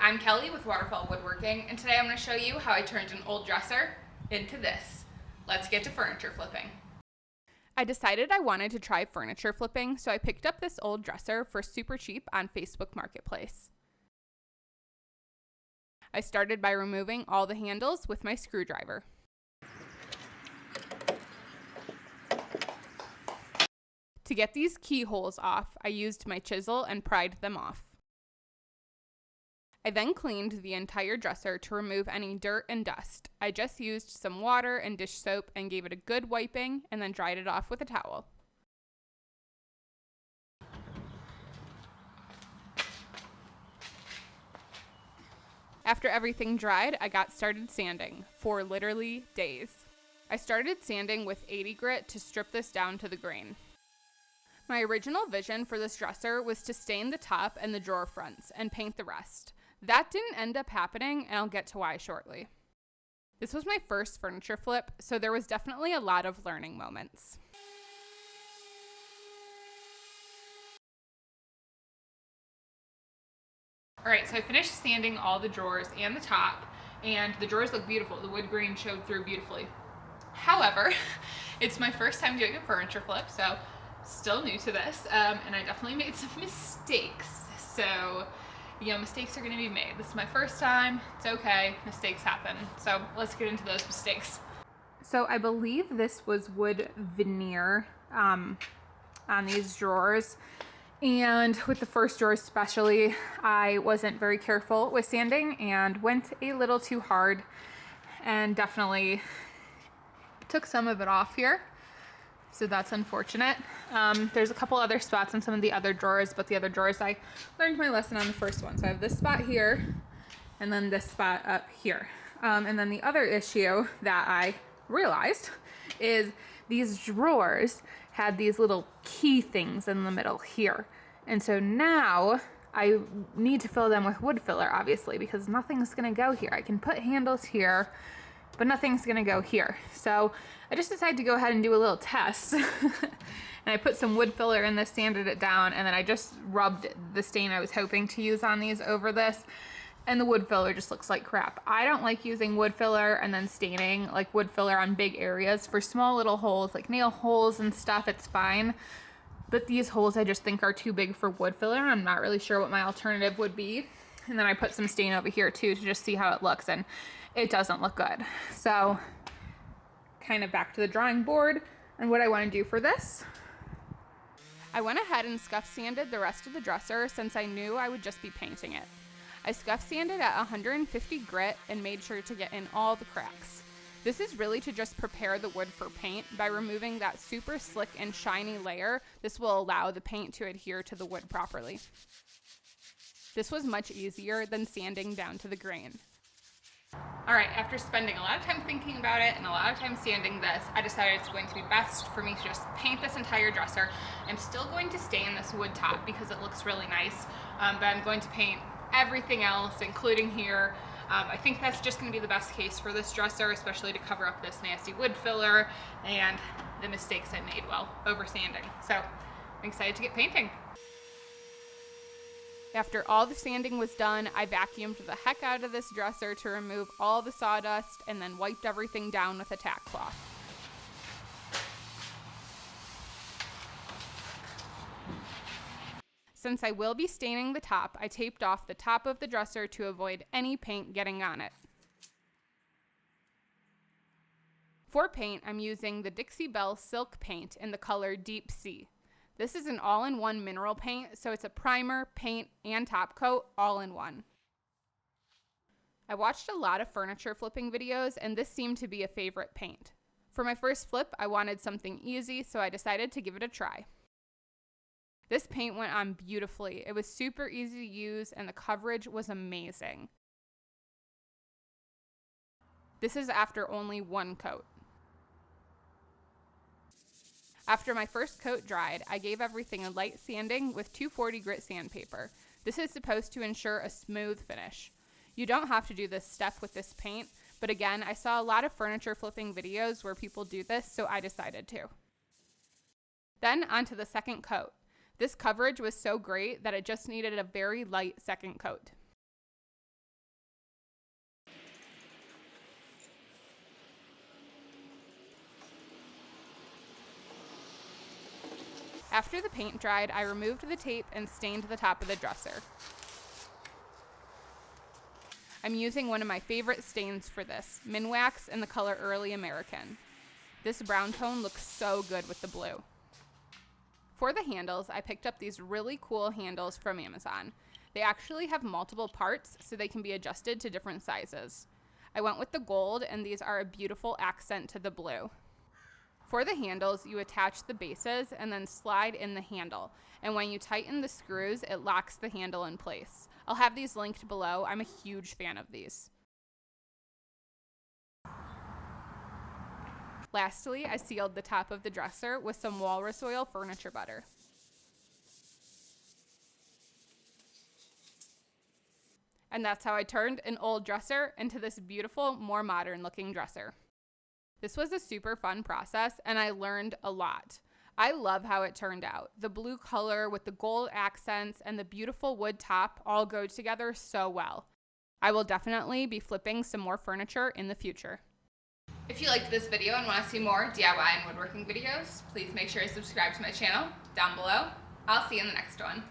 I'm Kelly with Waterfall Woodworking, and today I'm going to show you how I turned an old dresser into this. Let's get to furniture flipping. I decided I wanted to try furniture flipping, so I picked up this old dresser for super cheap on Facebook Marketplace. I started by removing all the handles with my screwdriver. To get these keyholes off, I used my chisel and pried them off. I then cleaned the entire dresser to remove any dirt and dust. I just used some water and dish soap and gave it a good wiping and then dried it off with a towel. After everything dried, I got started sanding for literally days. I started sanding with 80 grit to strip this down to the grain. My original vision for this dresser was to stain the top and the drawer fronts and paint the rest. That didn't end up happening, and I'll get to why shortly. This was my first furniture flip, so there was definitely a lot of learning moments. Alright, so I finished sanding all the drawers and the top, and the drawers look beautiful. The wood grain showed through beautifully. However, it's my first time doing a furniture flip, so still new to this, and I definitely made some mistakes. So, mistakes are going to be made. This is my first time. It's okay. Mistakes happen. So let's get into those mistakes. So I believe this was wood veneer on these drawers. And with the first drawer especially, I wasn't very careful with sanding and went a little too hard and definitely took some of it off here. So that's unfortunate. There's a couple other spots in some of the other drawers, but the other drawers I learned my lesson on the first one. So I have this spot here and then this spot up here. And then the other issue that I realized is these drawers had these little key things in the middle here. And so now I need to fill them with wood filler, obviously, because nothing's gonna go here. I can put handles here, but nothing's gonna go here. So I just decided to go ahead and do a little test. And I put some wood filler in this, sanded it down, and then I just rubbed the stain I was hoping to use on these over this. And the wood filler just looks like crap. I don't like using wood filler and then staining like wood filler on big areas. For small little holes, like nail holes and stuff, it's fine. But these holes I just think are too big for wood filler. I'm not really sure what my alternative would be. And then I put some stain over here too to just see how it looks, and it doesn't look good. So kind of back to the drawing board and what I want to do for this. I went ahead and scuff sanded the rest of the dresser since I knew I would just be painting it. I scuff sanded at 150 grit and made sure to get in all the cracks. This is really to just prepare the wood for paint. By removing that super slick and shiny layer, this will allow the paint to adhere to the wood properly. This was much easier than sanding down to the grain. Alright, after spending a lot of time thinking about it and a lot of time sanding this, I decided it's going to be best for me to just paint this entire dresser. I'm still going to stain this wood top because it looks really nice, but I'm going to paint everything else, including here. I think that's just going to be the best case for this dresser, especially to cover up this nasty wood filler and the mistakes I made while over sanding. So I'm excited to get painting. After all the sanding was done, I vacuumed the heck out of this dresser to remove all the sawdust and then wiped everything down with a tack cloth. Since I will be staining the top, I taped off the top of the dresser to avoid any paint getting on it. For paint, I'm using the Dixie Belle Silk Paint in the color Deep Sea. This is an all-in-one mineral paint, so it's a primer, paint, and top coat all in one. I watched a lot of furniture flipping videos, and this seemed to be a favorite paint. For my first flip, I wanted something easy, so I decided to give it a try. This paint went on beautifully. It was super easy to use, and the coverage was amazing. This is after only one coat. After my first coat dried, I gave everything a light sanding with 240 grit sandpaper. This is supposed to ensure a smooth finish. You don't have to do this step with this paint, but again, I saw a lot of furniture flipping videos where people do this, so I decided to. Then onto the second coat. This coverage was so great that it just needed a very light second coat. After the paint dried, I removed the tape and stained the top of the dresser. I'm using one of my favorite stains for this, Minwax in the color Early American. This brown tone looks so good with the blue. For the handles, I picked up these really cool handles from Amazon. They actually have multiple parts, so they can be adjusted to different sizes. I went with the gold, and these are a beautiful accent to the blue. For the handles, you attach the bases and then slide in the handle. And when you tighten the screws, it locks the handle in place. I'll have these linked below. I'm a huge fan of these. Lastly, I sealed the top of the dresser with some walrus oil furniture butter. And that's how I turned an old dresser into this beautiful, more modern looking dresser. This was a super fun process, and I learned a lot. I love how it turned out. The blue color with the gold accents and the beautiful wood top all go together so well. I will definitely be flipping some more furniture in the future. If you liked this video and want to see more DIY and woodworking videos, please make sure to subscribe to my channel down below. I'll see you in the next one.